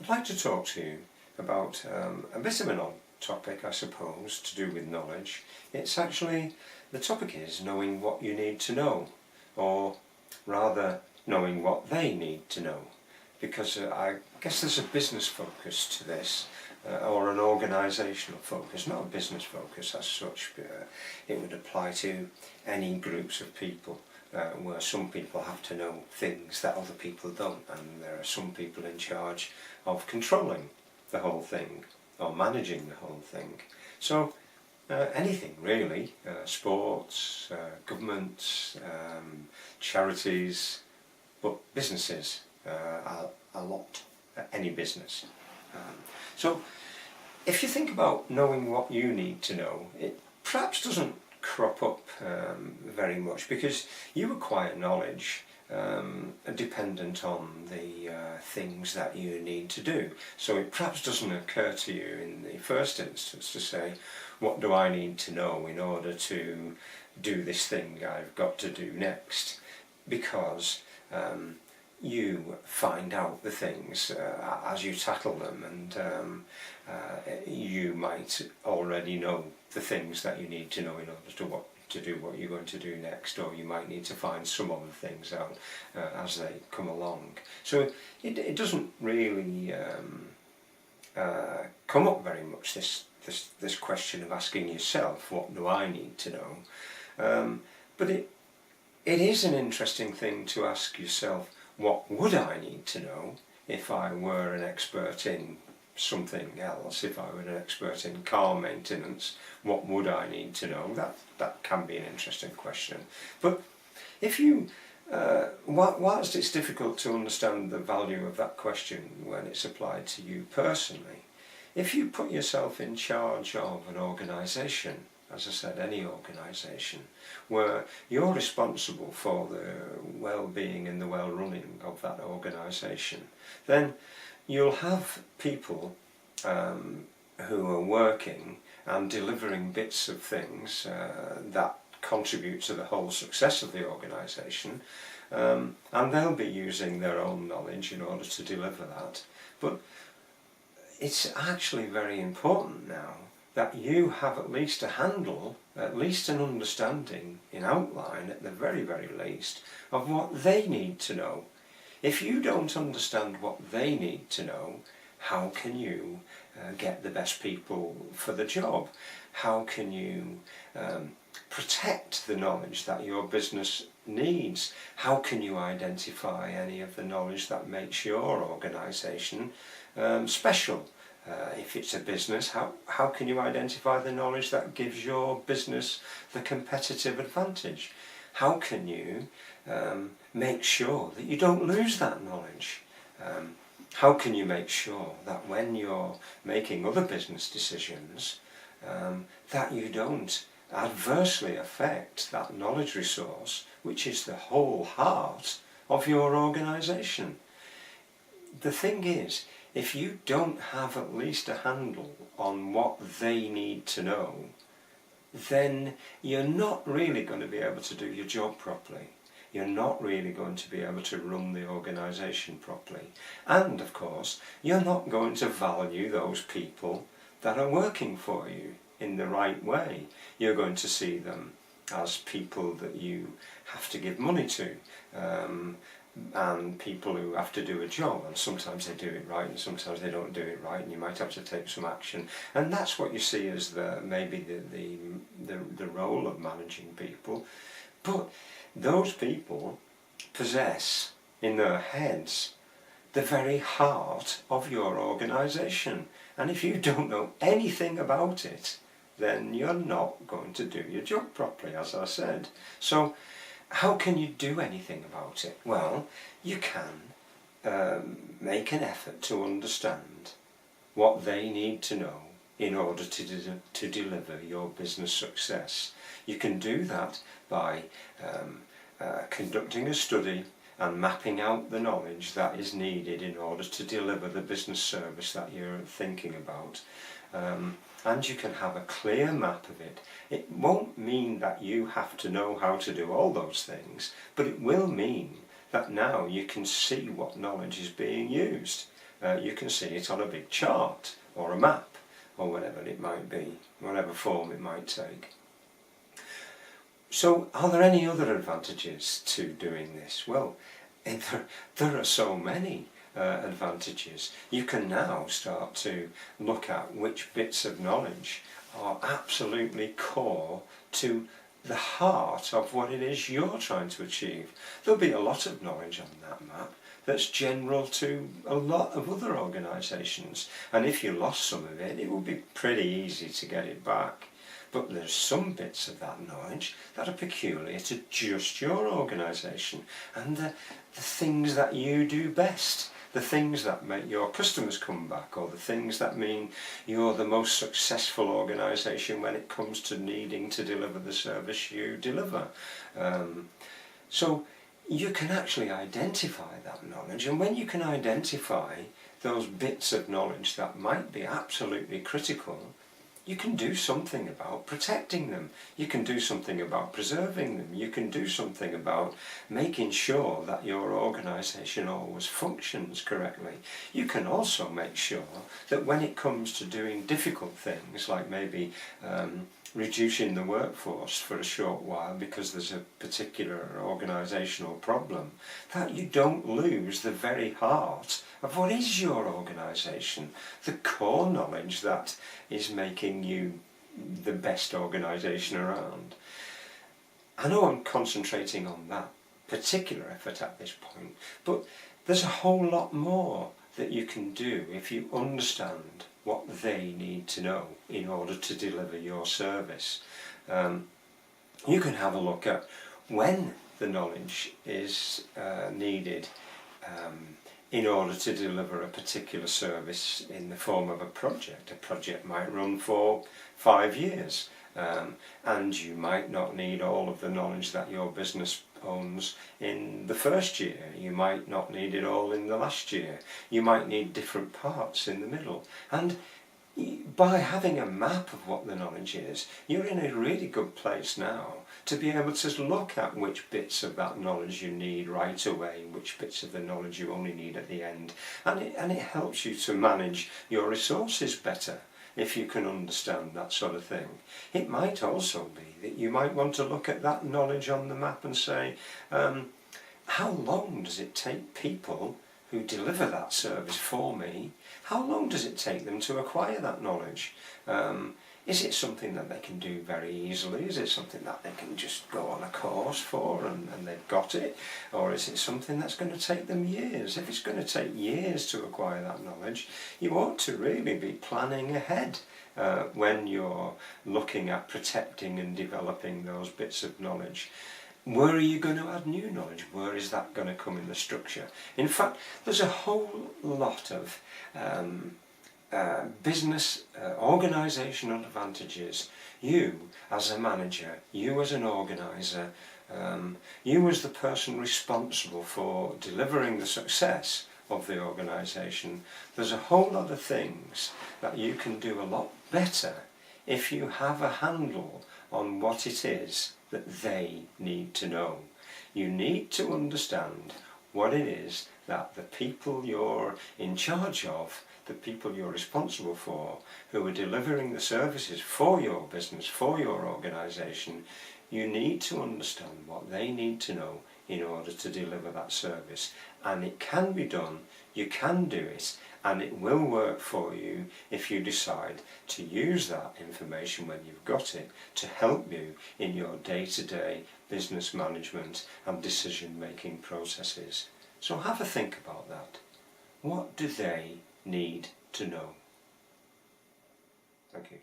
I'd like to talk to you about a bit of an odd topic, I suppose, to do with knowledge. It's actually, the topic is knowing what you need to know, or rather knowing what they need to know, because I guess there's a business focus to this, or an organisational focus, not a business focus as such. It would apply to any groups of people, where some people have to know things that other people don't, and there are some people in charge of controlling the whole thing, or managing the whole thing. So anything really, sports, governments, charities, but businesses, a lot, any business. So if you think about knowing what you need to know, it perhaps doesn't crop up very much, because you acquire knowledge dependent on the things that you need to do. So it perhaps doesn't occur to you in the first instance to say, what do I need to know in order to do this thing I've got to do next? Because you find out the things as you tackle them, and you might already know the things that you need to know in order to do what you're going to do next, or you might need to find some other things out as they come along. So it doesn't really come up very much, this question of asking yourself, what do I need to know? But it is an interesting thing to ask yourself, what would I need to know if I were an expert in something else? If I were an expert in car maintenance, what would I need to know? That can be an interesting question. But if you, whilst it's difficult to understand the value of that question when it's applied to you personally, if you put yourself in charge of an organisation, as I said, any organisation, where you're responsible for the well-being and the well-running of that organisation, then you'll have people who are working and delivering bits of things that contribute to the whole success of the organisation, and they'll be using their own knowledge in order to deliver that. But it's actually very important now that you have at least a handle, at least an understanding in outline at the very, very least, of what they need to know. If you don't understand what they need to know, how can you get the best people for the job? How can you protect the knowledge that your business needs? How can you identify any of the knowledge that makes your organisation special? If it's a business, how can you identify the knowledge that gives your business the competitive advantage? How can you make sure that you don't lose that knowledge? How can you make sure that when you're making other business decisions, that you don't adversely affect that knowledge resource, which is the whole heart of your organisation? The thing is, if you don't have at least a handle on what they need to know, then you're not really going to be able to do your job properly. You're not really going to be able to run the organisation properly. And of course, you're not going to value those people that are working for you in the right way. You're going to see them as people that you have to give money to, and people who have to do a job, and sometimes they do it right and sometimes they don't do it right, and you might have to take some action. And that's what you see as maybe the role of managing people. But those people possess in their heads the very heart of your organisation, and if you don't know anything about it, then you're not going to do your job properly, as I said. So how can you do anything about it? Well, you can make an effort to understand what they need to know in order to deliver your business success. You can do that by conducting a study and mapping out the knowledge that is needed in order to deliver the business service that you're thinking about. And you can have a clear map of it. It won't mean that you have to know how to do all those things, but it will mean that now you can see what knowledge is being used. you can see it on a big chart or a map or whatever it might be, whatever form it might take. So are there any other advantages to doing this? Well, there are so many advantages. You can now start to look at which bits of knowledge are absolutely core to the heart of what it is you're trying to achieve. There'll be a lot of knowledge on that map that's general to a lot of other organisations, and if you lost some of it, it would be pretty easy to get it back. But there's some bits of that knowledge that are peculiar to just your organisation, and the things that you do best, the things that make your customers come back, or the things that mean you're the most successful organisation when it comes to needing to deliver the service you deliver. So you can actually identify that knowledge, and when you can identify those bits of knowledge that might be absolutely critical, you can do something about protecting them. You can do something about preserving them. You can do something about making sure that your organisation always functions correctly. You can also make sure that when it comes to doing difficult things, like maybe reducing the workforce for a short while because there's a particular organisational problem, that you don't lose the very heart of what is your organisation, the core knowledge that is making you the best organisation around. I know I'm concentrating on that particular effort at this point, but there's a whole lot more that you can do if you understand what they need to know in order to deliver your service. You can have a look at when the knowledge is needed in order to deliver a particular service in the form of a project. A project might run for 5 years, and you might not need all of the knowledge that your business owns in the first year. You might not need it all in the last year. You might need different parts in the middle. And by having a map of what the knowledge is, you're in a really good place now to be able to look at which bits of that knowledge you need right away, which bits of the knowledge you only need at the end. And it helps you to manage your resources better if you can understand that sort of thing. It might also be that you might want to look at that knowledge on the map and say, how long does it take people who deliver that service for me, how long does it take them to acquire that knowledge? Is it something that they can do very easily? Is it something that they can just go on a course for and they've got it? Or is it something that's going to take them years? If it's going to take years to acquire that knowledge, you ought to really be planning ahead when you're looking at protecting and developing those bits of knowledge. Where are you going to add new knowledge? Where is that going to come in the structure? In fact, there's a whole lot of business organisational advantages. You as a manager, you as an organiser, you as the person responsible for delivering the success of the organisation, there's a whole lot of things that you can do a lot better if you have a handle on what it is that they need to know. You need to understand what it is that the people you're in charge of, the people you're responsible for, who are delivering the services for your business, for your organisation, you need to understand what they need to know in order to deliver that service. And it can be done, you can do it, and it will work for you if you decide to use that information when you've got it to help you in your day-to-day business management and decision-making processes. So have a think about that. What do they need to know? Thank you.